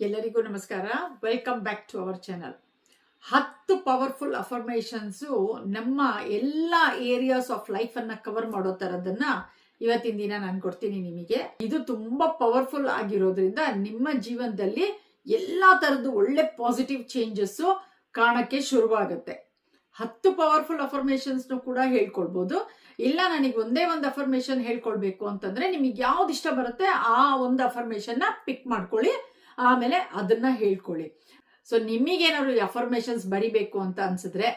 ಎಲ್ಲರಿಗೂ ನಮಸ್ಕಾರ. Welcome back to our channel. 10 powerful affirmations ನಮ್ಮ ಎಲ್ಲ ಏರಿಯಾಸ್ ಆಫ್ ಲೈಫ್ ಅನ್ನ ಕವರ್ ಮಾಡೋ ತರದನ್ನ ಇವತ್ತಿನ ದಿನ ನಾನು ಕೊಡ್ತೀನಿ ನಿಮಗೆ. ಇದು ತುಂಬಾ ಪವರ್ಫುಲ್ ಆಗಿರೋದ್ರಿಂದ ನಿಮ್ಮ ಜೀವನದಲ್ಲಿ ಎಲ್ಲಾ ತರದ್ದು ಒಳ್ಳೆ ಪಾಸಿಟಿವ್ ಚೇಂಜಸ್ ಕಾಣಕ್ಕೆ ಶುರುವಾಗುತ್ತೆ. 10 ಪವರ್ಫುಲ್ ಅಫರ್ಮೇಷನ್ಸ್ ಕೂಡ ಹೇಳ್ಕೊಳ್ಬಹುದು. ಇಲ್ಲ ನನಗೆ ಒಂದೇ ಒಂದು ಅಫರ್ಮೇಷನ್ ಹೇಳ್ಕೊಳ್ಬೇಕು ಅಂತಂದ್ರೆ ನಿಮಗೆ ಯಾವ್ದು ಇಷ್ಟ ಬರುತ್ತೆ ಆ ಒಂದು ಅಫರ್ಮೇಷನ್ ನ ಪಿಕ್ ಮಾಡ್ಕೊಳ್ಳಿ, ಆಮೇಲೆ ಅದನ್ನ ಹೇಳ್ಕೊಳ್ಳಿ. ಸೊ ನಿಮಗೇನಾದ್ರು ಅಫರ್ಮೇಷನ್ಸ್ ಬರಿಬೇಕು ಅಂತ ಅನ್ಸಿದ್ರೆ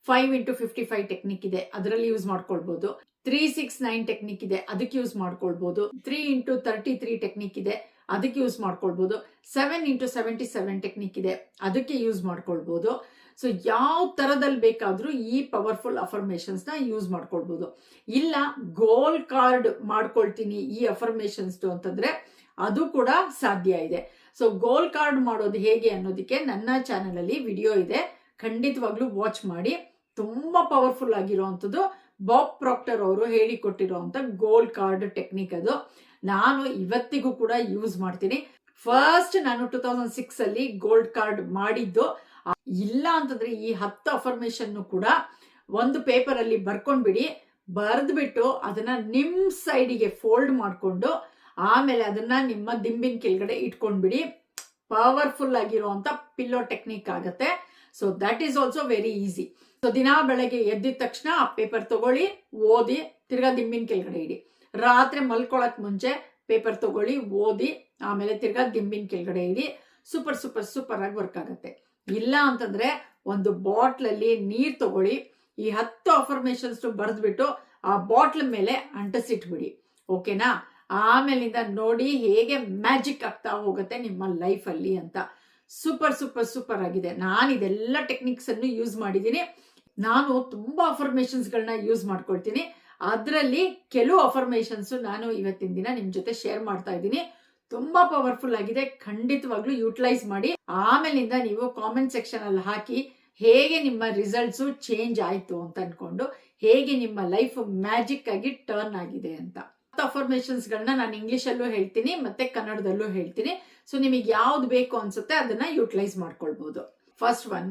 5x55 ಟೆಕ್ನಿಕ್ ಇದೆ, ಅದರಲ್ಲಿ ಯೂಸ್ ಮಾಡ್ಕೊಳ್ಬಹುದು. 369 ಟೆಕ್ನಿಕ್ ಇದೆ, ಅದಕ್ಕೆ ಯೂಸ್ ಮಾಡ್ಕೊಳ್ಬಹುದು. 3x33 ಟೆಕ್ನಿಕ್ ಇದೆ, ಅದಕ್ಕೆ ಯೂಸ್ ಮಾಡ್ಕೊಳ್ಬಹುದು. 7x77 ಟೆಕ್ನಿಕ್ ಇದೆ, ಅದಕ್ಕೆ ಯೂಸ್ ಮಾಡ್ಕೊಳ್ಬಹುದು. ಸೊ ಯಾವ ತರದಲ್ಲಿ ಬೇಕಾದ್ರೂ ಈ ಪವರ್ಫುಲ್ ಅಫರ್ಮೇಷನ್ಸ್ ನ ಯೂಸ್ ಮಾಡ್ಕೊಳ್ಬಹುದು. ಇಲ್ಲ ಗೋಲ್ ಕಾರ್ಡ್ ಮಾಡ್ಕೊಳ್ತೀನಿ ಈ ಅಫರ್ಮೇಷನ್ಸ್ ಅಂತಂದ್ರೆ ಅದು ಕೂಡ ಸಾಧ್ಯ ಇದೆ. ಸೊ ಗೋಲ್ ಕಾರ್ಡ್ ಮಾಡೋದು ಹೇಗೆ ಅನ್ನೋದಕ್ಕೆ ನನ್ನ ಚಾನೆಲ್ ಅಲ್ಲಿ ವಿಡಿಯೋ ಇದೆ, ಖಂಡಿತವಾಗ್ಲೂ ವಾಚ್ ಮಾಡಿ. ತುಂಬಾ ಪವರ್ಫುಲ್ ಆಗಿರುವಂತದ್ದು ಬಾಬ್ ಪ್ರಾಕ್ಟರ್ ಅವರು ಹೇಳಿಕೊಟ್ಟಿರುವಂತ ಗೋಲ್ ಕಾರ್ಡ್ ಟೆಕ್ನಿಕ್. ಅದು ನಾನು ಇವತ್ತಿಗೂ ಕೂಡ ಯೂಸ್ ಮಾಡ್ತೀನಿ. ಫಸ್ಟ್ ನಾನು 2006 ಅಲ್ಲಿ ಗೋಲ್ಡ್ ಕಾರ್ಡ್ ಮಾಡಿದ್ದು. ಇಲ್ಲ ಅಂತಂದ್ರೆ ಈ 10 ಅಫರ್ಮೇಷನ್ ಕೂಡ ಒಂದು ಪೇಪರ್ ಅಲ್ಲಿ ಬರ್ಕೊಂಡ್ಬಿಡಿ, ಬರ್ದ್ಬಿಟ್ಟು ಅದನ್ನ ನಿಮ್ ಸೈಡಿಗೆ ಫೋಲ್ಡ್ ಮಾಡ್ಕೊಂಡು ಆಮೇಲೆ ಅದನ್ನ ನಿಮ್ಮ ದಿಂಬಿನ ಕೆಳಗಡೆ ಇಟ್ಕೊಂಡ್ಬಿಡಿ. ಪವರ್ಫುಲ್ ಆಗಿರುವಂತ ಪಿಲ್ಲೋ ಟೆಕ್ನಿಕ್ ಆಗತ್ತೆ. So that is also very easy. So ದಿನಾ ಬೆಳಗ್ಗೆ ಎದ್ದಿದ ತಕ್ಷಣ ಆ ಪೇಪರ್ ತಗೊಳ್ಳಿ, ಓದಿ, ತಿರ್ಗಾ ದಿಂಬಿನ ಕೆಳಗಡೆ ಇಡಿ. ರಾತ್ರಿ ಮಲ್ಕೊಳಕ್ ಮುಂಚೆ ಪೇಪರ್ ತಗೊಳ್ಳಿ, ಓದಿ, ಆಮೇಲೆ ತಿರ್ಗಾ ದಿಂಬಿನ ಕೆಳಗಡೆ ಇಡಿ. ಸೂಪರ್ ಸೂಪರ್ ಸೂಪರ್ ಆಗಿ ವರ್ಕ್ ಆಗತ್ತೆ. ಇಲ್ಲ ಅಂತಂದ್ರೆ ಒಂದು ಬಾಟ್ಲ್ ಅಲ್ಲಿ ನೀರ್ ತಗೊಳ್ಳಿ, ಈ 10 ಅಫರ್ಮೇಷನ್ಸ್ ಬರೆದ್ಬಿಟ್ಟು ಆ ಬಾಟ್ಲ್ ಮೇಲೆ ಅಂಟಿಸಿಟ್ಬಿಡಿ. ಓಕೆನಾ? ಆಮೇಲಿಂದ ನೋಡಿ ಹೇಗೆ ಮ್ಯಾಜಿಕ್ ಆಗ್ತಾ ಹೋಗುತ್ತೆ ನಿಮ್ಮ ಲೈಫ್ ಅಲ್ಲಿ ಅಂತ. ಸೂಪರ್ ಸೂಪರ್ ಸೂಪರ್ ಆಗಿದೆ. ನಾನು ಇದೆಲ್ಲ ಟೆಕ್ನಿಕ್ಸ್ ಅನ್ನು ಯೂಸ್ ಮಾಡಿದ್ದೀನಿ. ನಾನು ತುಂಬಾ ಅಫರ್ಮೇಷನ್ಸ್ ಗಳನ್ನ ಯೂಸ್ ಮಾಡ್ಕೊಳ್ತೀನಿ. ಅದರಲ್ಲಿ ಕೆಲವು ಅಫರ್ಮೇಷನ್ಸ್ ನಾನು ಇವತ್ತಿನ ದಿನ ನಿಮ್ ಜೊತೆ ಶೇರ್ ಮಾಡ್ತಾ ಇದ್ದೀನಿ. ತುಂಬಾ ಪವರ್ಫುಲ್ ಆಗಿದೆ, ಖಂಡಿತವಾಗ್ಲೂ ಯೂಟಿಲೈಸ್ ಮಾಡಿ. ಆಮೇಲಿಂದ ನೀವು ಕಾಮೆಂಟ್ ಸೆಕ್ಷನ್ ಅಲ್ಲಿ ಹಾಕಿ ಹೇಗೆ ನಿಮ್ಮ ರಿಸಲ್ಟ್ಸ್ ಚೇಂಜ್ ಆಯ್ತು ಅಂತ ಅನ್ಕೊಂಡು, ಹೇಗೆ ನಿಮ್ಮ ಲೈಫ್ ಮ್ಯಾಜಿಕ್ ಆಗಿ ಟರ್ನ್ ಆಗಿದೆ ಅಂತ. ಅಫರ್ಮೇಷನ್ಸ್ ಗಳನ್ನ ನಾನು ಇಂಗ್ಲಿಷ್ ಅಲ್ಲೂ ಹೇಳ್ತೀನಿ ಮತ್ತೆ ಕನ್ನಡದಲ್ಲೂ ಹೇಳ್ತೀನಿ. ಸೊ ನಿಮಗೆ ಯಾವ್ದು ಬೇಕು ಅನ್ಸುತ್ತೆ ಅದನ್ನ ಯೂಟಿಲೈಸ್ ಮಾಡ್ಕೊಳ್ಬಹುದು. First one,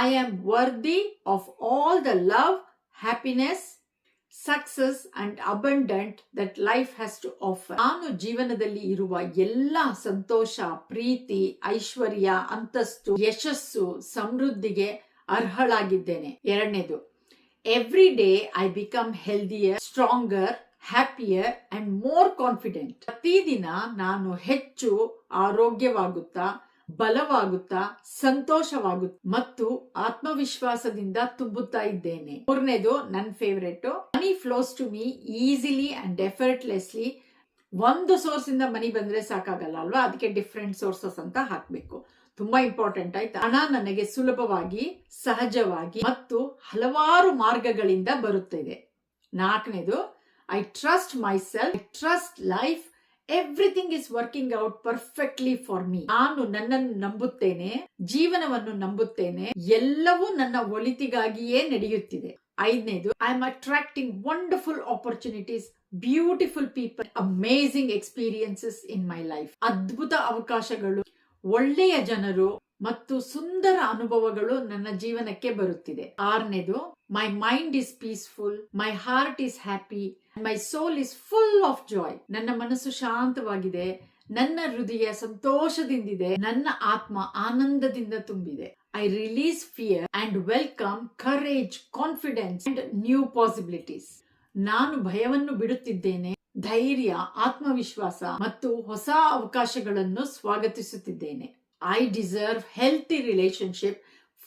I am worthy of all the love, happiness, success and abundant that life has to offer. ನಾನು ಜೀವನದಲ್ಲಿ ಇರುವ ಎಲ್ಲ ಸಂತೋಷ, ಪ್ರೀತಿ, ಐಶ್ವರ್ಯ, ಅಂತಸ್ತು, ಯಶಸ್ಸು, ಸಮೃದ್ಧಿಗೆ ಅರ್ಹಳಾಗಿದ್ದೇನೆ. ಎರಡನೇದು, every day I become healthier, stronger, happier and more confident. ಪ್ರತಿದಿನ ನಾನು ಹೆಚ್ಚು ಆರೋಗ್ಯವಾಗುತ್ತಾ, ಬಲವಾಗುತ್ತಾ, ಸಂತೋಷವಾಗುತ್ತಾ ಮತ್ತು ಆತ್ಮವಿಶ್ವಾಸದಿಂದ ತುಂಬುತ್ತಾ ಇದ್ದೇನೆ. ಮೂರನೇದು ನನ್ನ favourite, money flows to me easily and effortlessly. ಒಂದು ಸೋರ್ಸ್ ಇಂದ ಮನಿ ಬಂದ್ರೆ ಸಾಕಾಗಲ್ಲ ಅಲ್ವಾ, ಅದಕ್ಕೆ ಡಿಫ್ರೆಂಟ್ ಸೋರ್ಸಸ್ ಅಂತ ಹಾಕ್ಬೇಕು. ತುಂಬಾ ಇಂಪಾರ್ಟೆಂಟ್ ಆಯ್ತಾ. ಹಣ ನನಗೆ ಸುಲಭವಾಗಿ, ಸಹಜವಾಗಿ ಮತ್ತು ಹಲವಾರು ಮಾರ್ಗಗಳಿಂದ ಬರುತ್ತಿದೆ. ನಾಲ್ಕನೇದು, I trust myself, I trust life, everything is working out perfectly for me. ನಾನು ನನ್ನನ್ನು ನಂಬುತ್ತೇನೆ, ಜೀವನವನ್ನು ನಂಬುತ್ತೇನೆ, ಎಲ್ಲವೂ ನನ್ನ ಒಳಿತಿಗಾಗಿಯೇ ನಡೆಯುತ್ತಿದೆ. ಐದನೇದು, I am attracting wonderful opportunities, beautiful people, amazing experiences in my life. ಅದ್ಭುತ ಅವಕಾಶಗಳು, ಒಳ್ಳೆಯ ಜನರು ಮತ್ತು ಸುಂದರ ಅನುಭವಗಳು ನನ್ನ ಜೀವನಕ್ಕೆ ಬರುತ್ತಿದೆ. ಆರನೇದು, my mind is peaceful, my heart is happy, my soul is full of joy. ನನ್ನ ಮನಸ್ಸು ಶಾಂತವಾಗಿದೆ, ನನ್ನ ಹೃದಯ ಸಂತೋಷದಿಂದಿದೆ, ನನ್ನ ಆತ್ಮ ಆನಂದದಿಂದ ತುಂಬಿದೆ. I release fear and welcome courage, confidence and new possibilities. ನಾನು ಭಯವನ್ನು ಬಿಡುತ್ತಿದ್ದೇನೆ, ಧೈರ್ಯ, ಆತ್ಮವಿಶ್ವಾಸ ಮತ್ತು ಹೊಸ ಅವಕಾಶಗಳನ್ನು ಸ್ವಾಗತಿಸುತ್ತಿದ್ದೇನೆ. I deserve healthy relationship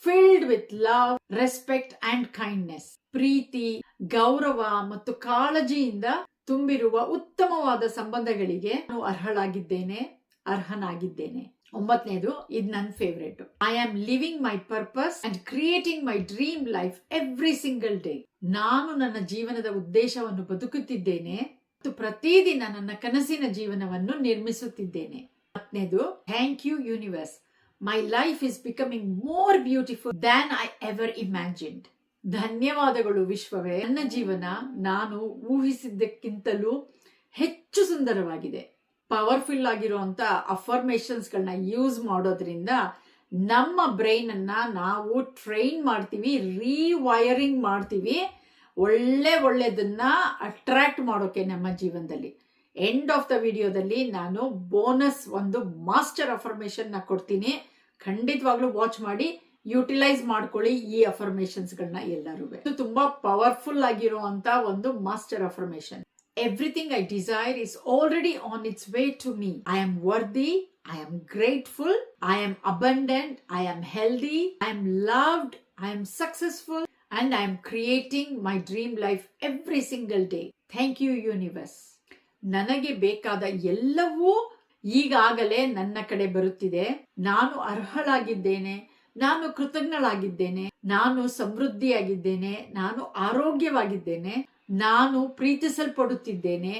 filled with love, respect and kindness. ಪ್ರೀತಿ, ಗೌರವ ಮತ್ತು ಕಾಳಜಿಯಿಂದ ತುಂಬಿರುವ ಉತ್ತಮವಾದ ಸಂಬಂಧಗಳಿಗೆ ನಾನು ಅರ್ಹಳಾಗಿದ್ದೇನೆ, ಅರ್ಹನಾಗಿದ್ದೇನೆ. ಒಂಬತ್ತನೇದು, ಇದು ನನ್ನ favourite, I am living my purpose and creating my dream life every single day. ನಾನು ನನ್ನ ಜೀವನದ ಉದ್ದೇಶವನ್ನು ಬದುಕುತ್ತಿದ್ದೇನೆ ಮತ್ತು ಪ್ರತಿದಿನ ನನ್ನ ಕನಸಿನ ಜೀವನವನ್ನು ನಿರ್ಮಿಸುತ್ತಿದ್ದೇನೆ. ಹತ್ತನೇದು, thank you universe, my life is becoming more beautiful than I ever imagined. ಧನ್ಯವಾದಗಳು ವಿಶ್ವವೇ, ನನ್ನ ಜೀವನ ನಾನು ಊಹಿಸಿದ್ದಕ್ಕಿಂತಲೂ ಹೆಚ್ಚು ಸುಂದರವಾಗಿದೆ. ಪವರ್ಫುಲ್ ಆಗಿರುವಂತ ಅಫರ್ಮೇಷನ್ಸ್ಗಳನ್ನ ಯೂಸ್ ಮಾಡೋದ್ರಿಂದ ನಮ್ಮ ಬ್ರೈನ್ ಅನ್ನ ನಾವು ಟ್ರೈನ್ ಮಾಡ್ತೀವಿ, ರೀವೈರಿಂಗ್ ಮಾಡ್ತೀವಿ, ಒಳ್ಳೆದನ್ನ ಅಟ್ರಾಕ್ಟ್ ಮಾಡೋಕೆ ನಮ್ಮ ಜೀವನದಲ್ಲಿ. ಎಂಡ್ ಆಫ್ ದ ವಿಡಿಯೋದಲ್ಲಿ ನಾನು ಬೋನಸ್ ಒಂದು ಮಾಸ್ಟರ್ ಅಫರ್ಮೇಷನ್ ನ ಕೊಡ್ತೀನಿ. ಖಂಡಿತವಾಗ್ಲೂ ವಾಚ್ ಮಾಡಿ, ಯುಟಿಲೈಸ್ ಮಾಡ್ಕೊಳ್ಳಿ ಈ ಅಫರ್ಮೇಷನ್ಸ್ಗಳನ್ನ ಎಲ್ಲರೂ. ಇದು ತುಂಬಾ ಪವರ್ಫುಲ್ ಆಗಿರುವಂತ ಒಂದು master affirmation. Everything I desire is already on its way to me. I am worthy. I am grateful. I am abundant. I am healthy. I am loved. I am successful. And I am creating my dream life every single day. Thank you, universe. ನನಗೆ ಬೇಕಾದ ಎಲ್ಲವೂ ಈಗಾಗಲೇ ನನ್ನ ಕಡೆ ಬರುತ್ತಿದೆ. ನಾನು ಅರ್ಹಳಾಗಿದ್ದೇನೆ. ನಾನು ಕೃತಜ್ಞಳಾಗಿದ್ದೇನೆ. ನಾನು ಸಮೃದ್ಧಿಯಾಗಿದ್ದೇನೆ. ನಾನು ಆರೋಗ್ಯವಾಗಿದ್ದೇನೆ. ನಾನು ಪ್ರೀತಿಸಲ್ಪಡುತ್ತಿದ್ದೇನೆ.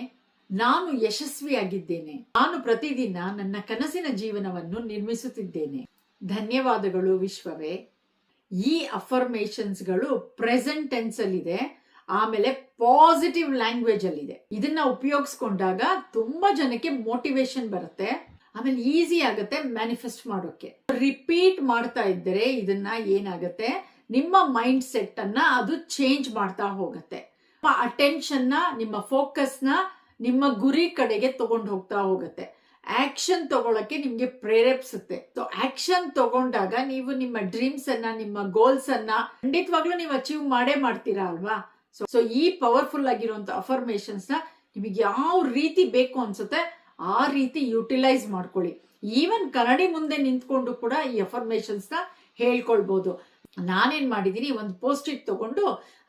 ನಾನು ಯಶಸ್ವಿಯಾಗಿದ್ದೇನೆ. ನಾನು ಪ್ರತಿದಿನ ನನ್ನ ಕನಸಿನ ಜೀವನವನ್ನು ನಿರ್ಮಿಸುತ್ತಿದ್ದೇನೆ. ಧನ್ಯವಾದಗಳು ವಿಶ್ವವೇ. ಈ ಅಫರ್ಮೇಷನ್ಸ್ಗಳು ಪ್ರೆಸೆಂಟ್ ಟೆನ್ಸ್ ಅಲ್ಲಿದೆ, ಆಮೇಲೆ ಪಾಸಿಟಿವ್ ಲ್ಯಾಂಗ್ವೇಜ್ ಅಲ್ಲಿದೆ. ಇದನ್ನ ಉಪಯೋಗಿಸ್ಕೊಂಡಾಗ ತುಂಬಾ ಜನಕ್ಕೆ ಮೋಟಿವೇಶನ್ ಬರುತ್ತೆ, ಆಮೇಲೆ ಈಸಿ ಆಗುತ್ತೆ ಮ್ಯಾನಿಫೆಸ್ಟ್ ಮಾಡೋಕೆ. ರಿಪೀಟ್ ಮಾಡ್ತಾ ಇದ್ದರೆ ಇದನ್ನ ಏನಾಗುತ್ತೆ, ನಿಮ್ಮ ಮೈಂಡ್ ಸೆಟ್ ಅನ್ನ ಅದು ಚೇಂಜ್ ಮಾಡ್ತಾ ಹೋಗುತ್ತೆ. ನಿಮ್ಮ ಅಟೆನ್ಷನ್ ನ, ನಿಮ್ಮ ಫೋಕಸ್ ನ ನಿಮ್ಮ ಗುರಿ ಕಡೆಗೆ ತಗೊಂಡು ಹೋಗ್ತಾ ಹೋಗುತ್ತೆ. ಆಕ್ಷನ್ ತಗೊಳಕ್ಕೆ ನಿಮ್ಗೆ ಪ್ರೇರೇಪಿಸುತ್ತೆ. ಸೊ ಆಕ್ಷನ್ ತಗೊಂಡಾಗ ನೀವು ನಿಮ್ಮ ಡ್ರೀಮ್ಸ್ ಅನ್ನ, ನಿಮ್ಮ ಗೋಲ್ಸ್ ಅನ್ನ ಖಂಡಿತವಾಗ್ಲೂ ನೀವು ಅಚೀವ್ ಮಾಡೇ ಮಾಡ್ತೀರಾ ಅಲ್ವಾ. ಸೊ ಈ ಪವರ್ಫುಲ್ ಆಗಿರುವಂತ ಅಫರ್ಮೇಷನ್ಸ್ ನ ನಿಮಗೆ ಯಾವ ರೀತಿ ಬೇಕು ಅನ್ಸುತ್ತೆ ಆ ರೀತಿ ಯುಟಿಲೈಸ್ ಮಾಡ್ಕೊಳ್ಳಿ. ಈವನ್ ಕನ್ನಡಿ ಮುಂದೆ ನಿಂತ್ಕೊಂಡು ಕೂಡ ಈ ಅಫರ್ಮೇಷನ್ಸ್ ನ ಹೇಳ್ಕೊಳ್ಬಹುದು. ನಾನೇನ್ ಮಾಡಿದೀನಿ, ಒಂದು ಪೋಸ್ಟ್ ಇಟ್ ತಗೊಂಡು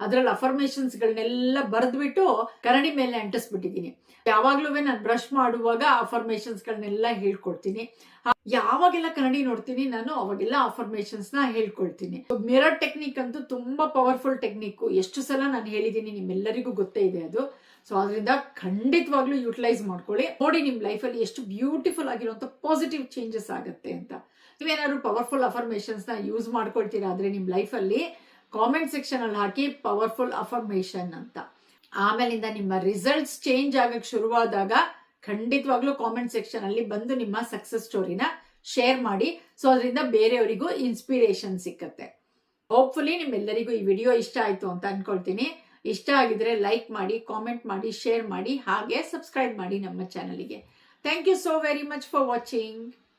ಅದ್ರಲ್ಲಿ ಅಫರ್ಮೇಷನ್ಸ್ ಗಳನ್ನೆಲ್ಲ ಬರೆದ್ಬಿಟ್ಟು ಕನ್ನಡಿ ಮೇಲೆ ಅಂಟಿಸ್ಬಿಟ್ಟಿದೀನಿ. ಯಾವಾಗ್ಲೂ ನಾನು ಬ್ರಷ್ ಮಾಡುವಾಗ ಅಫರ್ಮೇಷನ್ಸ್ ಗಳನ್ನೆಲ್ಲ ಹೇಳ್ಕೊಡ್ತೀನಿ. ಯಾವಾಗೆಲ್ಲ ಕನ್ನಡಿ ನೋಡ್ತೀನಿ ನಾನು ಅವಾಗೆಲ್ಲ ಅಫರ್ಮೇಷನ್ಸ್ ನ ಹೇಳ್ಕೊಳ್ತೀನಿ. ಮಿರರ್ ಟೆಕ್ನಿಕ್ ಅಂತೂ ತುಂಬಾ ಪವರ್ಫುಲ್ ಟೆಕ್ನಿಕ್. ಎಷ್ಟು ಸಲ ನಾನು ಹೇಳಿದೀನಿ, ನಿಮ್ಮೆಲ್ಲರಿಗೂ ಗೊತ್ತೇ ಇದೆ ಅದು. ಸೊ ಅದರಿಂದ ಖಂಡಿತವಾಗ್ಲೂ ಯುಟಿಲೈಸ್ ಮಾಡ್ಕೊಳ್ಳಿ. ನೋಡಿ ನಿಮ್ ಲೈಫ್ ಅಲ್ಲಿ ಎಷ್ಟು ಬ್ಯೂಟಿಫುಲ್ ಆಗಿರುವಂತ ಪಾಸಿಟಿವ್ ಚೇಂಜಸ್ ಆಗುತ್ತೆ ಅಂತ. ನೀವೇನಾದ್ರು ಪವರ್ಫುಲ್ ಅಫರ್ಮೇಷನ್ಸ್ ನ ಯೂಸ್ ಮಾಡ್ಕೊಳ್ತೀರಾ ಆದ್ರೆ ನಿಮ್ ಲೈಫ್ ಅಲ್ಲಿ ಕಾಮೆಂಟ್ ಸೆಕ್ಷನ್ ಅಲ್ಲಿ ಹಾಕಿ ಪವರ್ಫುಲ್ ಅಫರ್ಮೇಷನ್ ಅಂತ. ಆಮೇಲಿಂದ ನಿಮ್ಮ ರಿಸಲ್ಟ್ಸ್ ಚೇಂಜ್ ಆಗಕ್ ಶುರುವಾದಾಗ ಖಂಡಿತವಾಗ್ಲೂ ಕಾಮೆಂಟ್ ಸೆಕ್ಷನ್ ಅಲ್ಲಿ ಬಂದು ನಿಮ್ಮ ಸಕ್ಸಸ್ ಸ್ಟೋರಿನ ಶೇರ್ ಮಾಡಿ. ಸೊ ಅದರಿಂದ ಬೇರೆಯವರಿಗೂ ಇನ್ಸ್ಪಿರೇಷನ್ ಸಿಕ್ಕತ್ತೆ. ಹೋಪ್ಫುಲಿ ನಿಮ್ಮೆಲ್ಲರಿಗೂ ಈ ವಿಡಿಯೋ ಇಷ್ಟ ಆಯ್ತು ಅಂತ ಅನ್ಕೊಳ್ತೀನಿ. ಇಷ್ಟ ಆಗಿದ್ರೆ ಲೈಕ್ ಮಾಡಿ, ಕಾಮೆಂಟ್ ಮಾಡಿ, ಶೇರ್ ಮಾಡಿ, ಹಾಗೆ ಸಬ್ಸ್ಕ್ರೈಬ್ ಮಾಡಿ ನಮ್ಮ ಚಾನಲ್ಗೆ. Thank you so very much for watching.